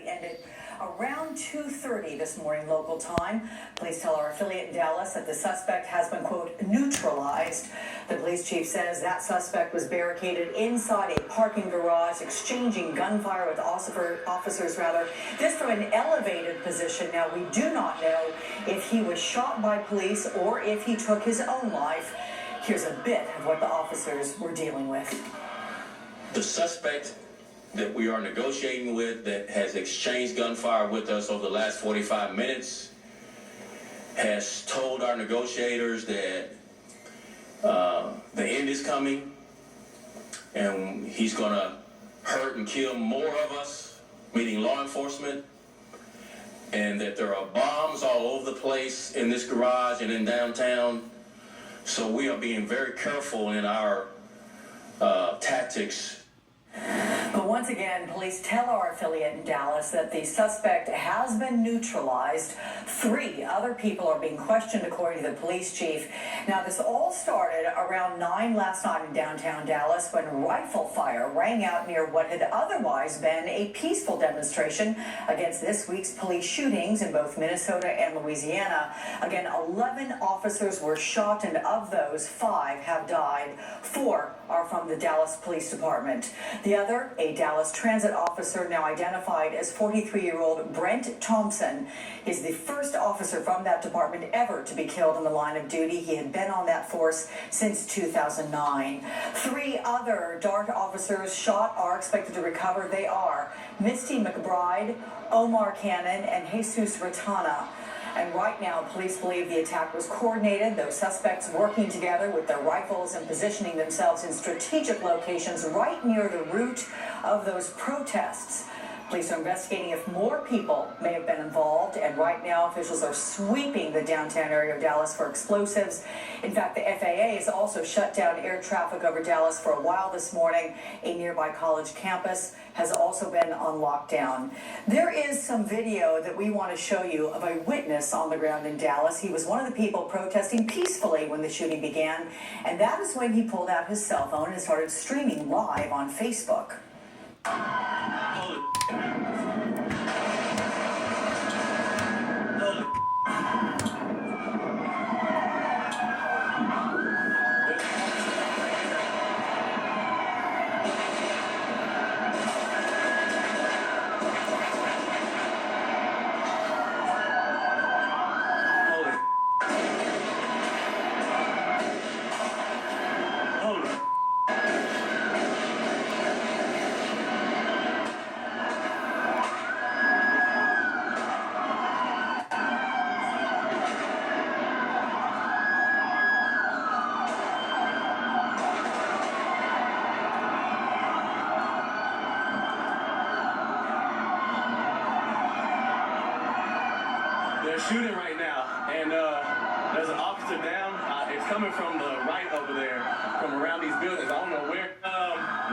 ended around 2:30 this morning local time. Police tell our affiliate in Dallas that the suspect has been, quote, neutralized. The police chief says that suspect was barricaded inside a parking garage, exchanging gunfire with officers. This from an elevated position. Now, we do not know if he was shot by police or if he took his own life. Here's a bit of what the officers were dealing with. The suspect that we are negotiating with, that has exchanged gunfire with us over the last 45 minutes, has told our negotiators that the end is coming and he's going to hurt and kill more of us, meaning law enforcement, and that there are bombs all over the place in this garage and in downtown. So we are being very careful in our tactics. But once again, police tell our affiliate in Dallas that the suspect has been neutralized. 3 other people are being questioned, according to the police chief. Now, this all started around 9 last night in downtown Dallas when rifle fire rang out near what had otherwise been a peaceful demonstration against this week's police shootings in both Minnesota and Louisiana. Again, 11 officers were shot, and of those, 5 have died. 4 are from the Dallas Police Department. The other, a Dallas Transit officer now identified as 43-year-old Brent Thompson, is the first officer from that department ever to be killed in the line of duty. He had been on that force since 2009. 3 other DART officers shot are expected to recover. They are Misty McBride, Omar Cannon, and Jesus Ratana. And right now, police believe the attack was coordinated, those suspects working together with their rifles and positioning themselves in strategic locations right near the route of those protests. Police are investigating if more people may have been involved, and right now officials are sweeping the downtown area of Dallas for explosives. In fact, the FAA has also shut down air traffic over Dallas for a while this morning. A nearby college campus has also been on lockdown. There is some video that we want to show you of a witness on the ground in Dallas. He was one of the people protesting peacefully when the shooting began, and that is when he pulled out his cell phone and started streaming live on Facebook. They're shooting right now, and there's an officer down. It's coming from the right over there, from around these buildings. I don't know where.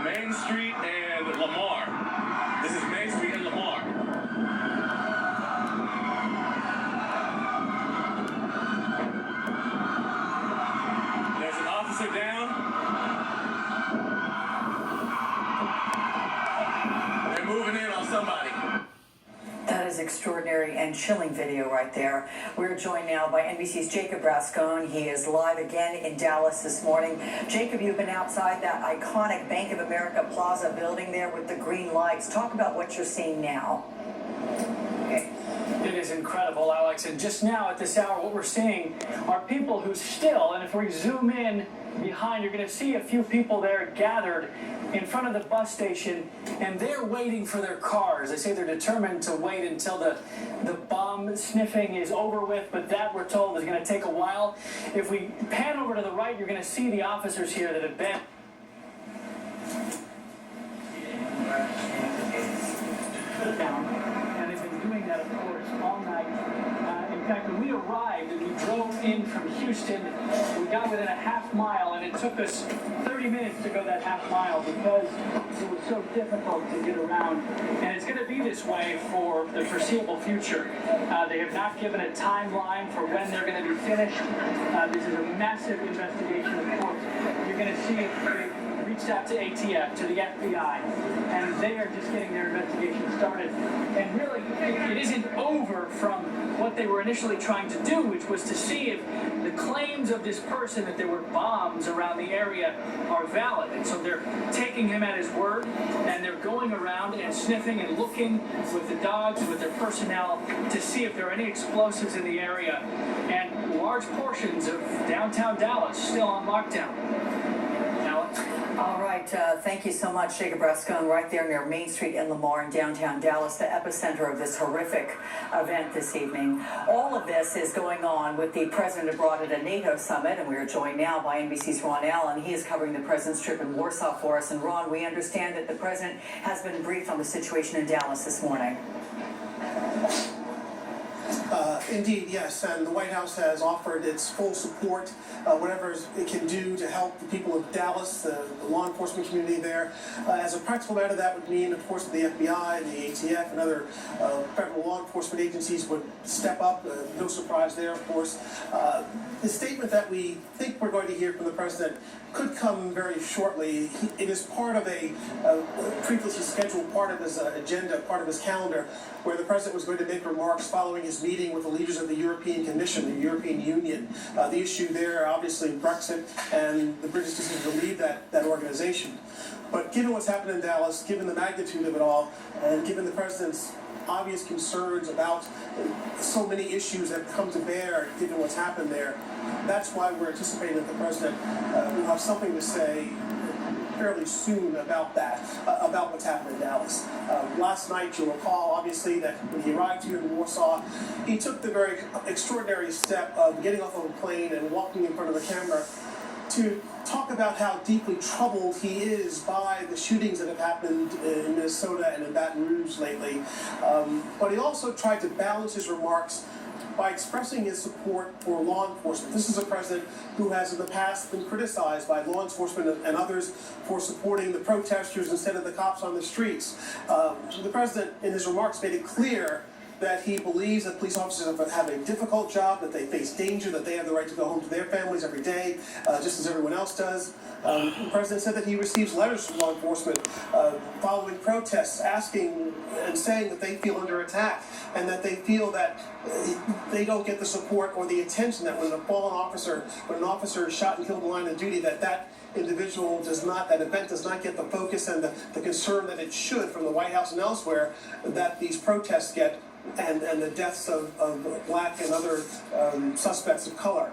Main Street and Lamar. This is Main Street and Lamar. There's an officer down. They're moving in on somebody. That is extraordinary and chilling video right there. We're joined now by NBC's Jacob Rascon. He is live again in Dallas this morning. Jacob, you've been outside that iconic Bank of America Plaza building there with the green lights. Talk about what you're seeing now. Okay. It is incredible, Alex. And just now at this hour, what we're seeing are people who still, and if we zoom in behind, you're going to see a few people there gathered in front of the bus station, and they're waiting for their cars. They say they're determined to wait until the bomb sniffing is over with, but that, we're told, is going to take a while. If we pan over to the right, you're going to see the officers here that have been down, and they've been doing that, of course, all night. In fact, when we arrived and we drove in from Houston, we got within a half mile, and it took us 30 minutes to go that half mile because it was so difficult to get around. And it's going to be this way for the foreseeable future. They have not given a timeline for when they're going to be finished. This is a massive investigation, of course. You're going to see a reached out to ATF, to the FBI, and they are just getting their investigation started. And really, it isn't over from what they were initially trying to do, which was to see if the claims of this person that there were bombs around the area are valid. And so they're taking him at his word, and they're going around and sniffing and looking with the dogs, with their personnel, to see if there are any explosives in the area. And large portions of downtown Dallas still on lockdown. Alex? All right, thank you so much, Jacob Rascon, right there near Main Street in Lamar in downtown Dallas, the epicenter of this horrific event this evening. All of this is going on with the president abroad at a NATO summit, and we are joined now by NBC's Ron Allen. He is covering the president's trip in Warsaw for us. And Ron, we understand that the president has been briefed on the situation in Dallas this morning. Indeed, yes, and the White House has offered its full support, whatever it can do to help the people of Dallas, the law enforcement community there. As a practical matter, that would mean, of course, the FBI, the ATF, and other federal law enforcement agencies would step up. No surprise there, of course. The statement that we think we're going to hear from the president could come very shortly. It is part of a previously scheduled part of his agenda, part of his calendar, where the president was going to make remarks following his meeting with the leaders of the European Commission, the European Union. The issue there, obviously, Brexit and the British decision to leave that organization. But given what's happened in Dallas, given the magnitude of it all, and given the president's obvious concerns about so many issues that come to bear given what's happened there, that's why we're anticipating that the president will have something to say fairly soon about that, about what's happened in Dallas. Last night, you'll recall, obviously, that when he arrived here in Warsaw, he took the very extraordinary step of getting off of a plane and walking in front of the camera to talk about how deeply troubled he is by the shootings that have happened in Minnesota and in Baton Rouge lately. But he also tried to balance his remarks by expressing his support for law enforcement. This is a president who has in the past been criticized by law enforcement and others for supporting the protesters instead of the cops on the streets. The president, in his remarks, made it clear that he believes that police officers have a difficult job, that they face danger, that they have the right to go home to their families every day, just as everyone else does. The president said that he receives letters from law enforcement following protests asking and saying that they feel under attack and that they feel that they don't get the support or the attention that when an officer is shot and killed in the line of duty, that individual that event does not get the focus and the concern that it should from the White House and elsewhere that these protests get and the deaths of black and other suspects of color.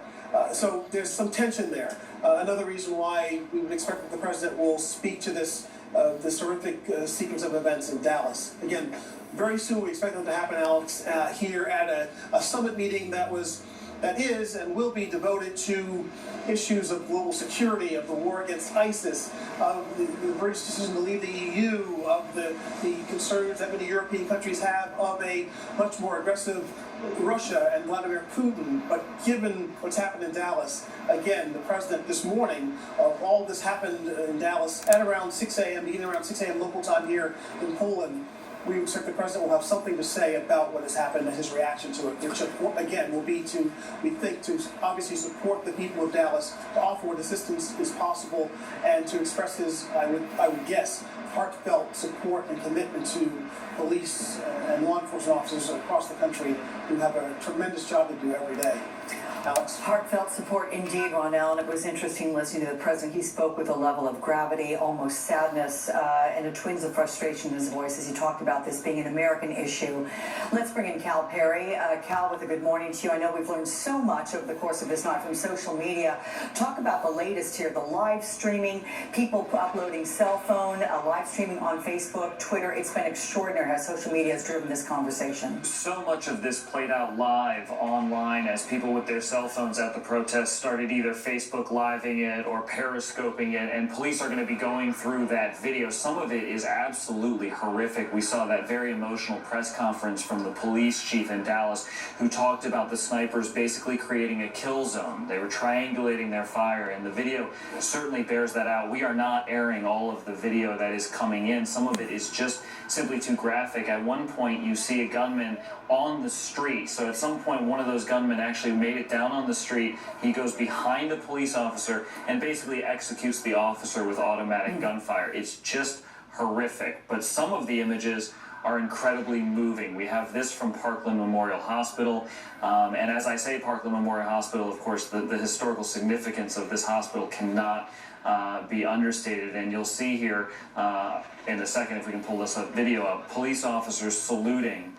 So there's some tension there. Another reason why we would expect that the president will speak to this horrific sequence of events in Dallas. Again, very soon we expect them to happen, Alex, here at a summit meeting that is and will be devoted to issues of global security, of the war against ISIS, of the British decision to leave the EU, of the concerns that many European countries have of a much more aggressive Russia and Vladimir Putin. But given what's happened in Dallas, again, the president this morning, all this happened in Dallas at around 6 a.m., beginning around 6 a.m. local time here in Poland. We expect the president will have something to say about what has happened and his reaction to it, which again will be to obviously support the people of Dallas, to offer what assistance is possible, and to express his, I would guess, heartfelt support and commitment to police and law enforcement officers across the country who have a tremendous job to do every day. Alex? Heartfelt support indeed, Ron Allen. It was interesting listening to the president. He spoke with a level of gravity, almost sadness, and a twinge of frustration in his voice as he talked about this being an American issue. Let's bring in Cal Perry. Cal, with a good morning to you. I know we've learned so much over the course of this night from social media. Talk about the latest here, the live streaming, people uploading cell phone, live streaming on Facebook, Twitter. It's been extraordinary how social media has driven this conversation. So much of this played out live online as people with their cell phones at the protest started either Facebook living it or periscoping it, and police are going to be going through that video. Some of it is absolutely horrific. We saw that very emotional press conference from the police chief in Dallas who talked about the snipers basically creating a kill zone. They were triangulating their fire, and the video certainly bears that out. We are not airing all of the video that is coming in. Some of it is just simply too graphic. At one point you see a gunman on the street, so at some point one of those gunmen actually made it down down on the street. He goes behind a police officer and basically executes the officer with automatic gunfire. It's just horrific. But some of the images are incredibly moving. We have this from Parkland Memorial Hospital. And as I say Parkland Memorial Hospital, of course, the historical significance of this hospital cannot be understated. And you'll see here in a second, if we can pull this up, video up, police officers saluting